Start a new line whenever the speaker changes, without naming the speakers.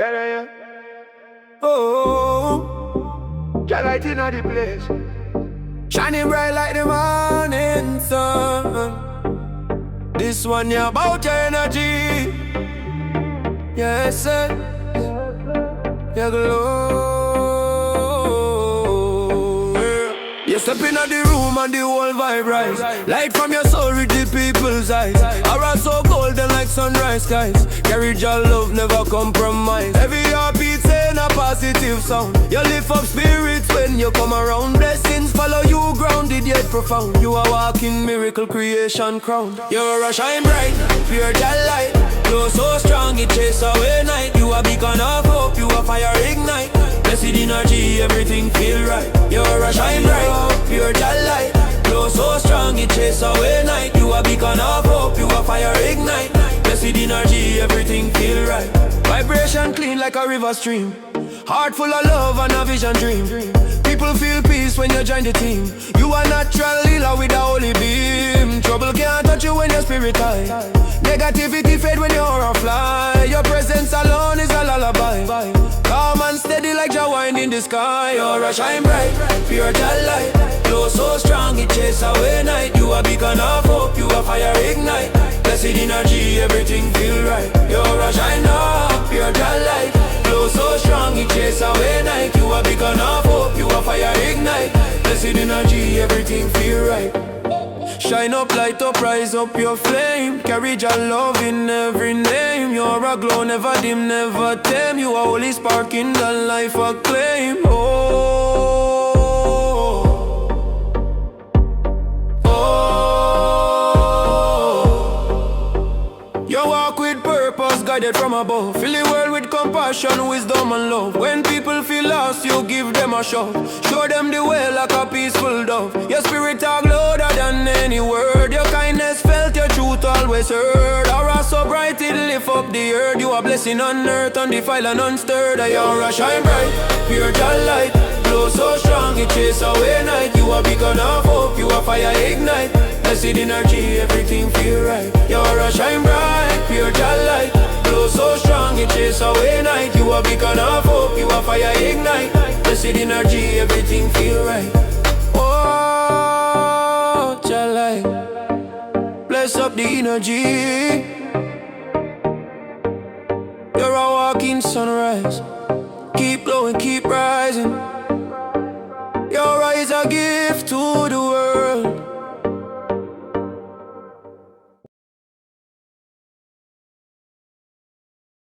Yeah. Oh, Jah Light inna the place, shining bright like the morning sun. This one yeah about your energy, yes sir, your glow. You step in the room and the whole vibe rise. Light from your soul with the people's eyes. Aura so golden like sunrise skies. Carry Jah love, never compromise. Every heartbeat saying a positive sound. You lift up spirits when you come around. Blessings follow you, grounded yet profound. You are walking miracle creation crown. You're a shine bright, pure Jah Light. Glow so strong it chase away night. You a beacon of hope, you a fire ignite. Blessed energy, everything feel right. You're a shine bright, pure Jah Light. Glow so strong it chase away night. You a beacon of hope, you a fire ignite. Blessed energy, everything feel right. Vibration clean like a river stream. Heart full of love and a vision dream. People feel peace when you join the team. You are natural healer with a holy beam. Trouble can't touch you when your spirit high. Negativity fade when your aura fly. Your presence alone is a lullaby. Calm and steady like Jah wine in the sky. You're a shine bright, pure Jah Light. Glow so strong it chase away night. You a beacon of hope, you a fire ignite. Blessed energy, everything feel right. You're a shine up, pure Jah Light. Glow so strong it chase away night. You a beacon of hope, you a fire ignite. Blessed energy, everything feel right. Shine up, light up, rise up your flame. Carry Jah love in every name. You're a glow, never dim, never tame. You a holy spark in the life acclaim. You walk with purpose, guided from above. Fill the world with compassion, wisdom and love. When people feel lost, you give them a shove. Show them the way like a peaceful dove. Your spirit talk louder than any word. Your kindness felt, your truth always heard. Aura so bright it lift up the earth. You a blessing on earth, undefiled and unstirred. You're a shine bright, pure Jah Light. Glow so strong it chase away night. You a beacon of hope, you a fire ignite. Blessed energy, everything feel right. You're a shine bright, pure Jah Light. Glow so strong it chase away night. You a beacon of hope, you a fire ignite. Blessed energy, everything feel right. Oh, Jah Light, bless up the energy. You're a walking sunrise. Keep glowing, keep rising.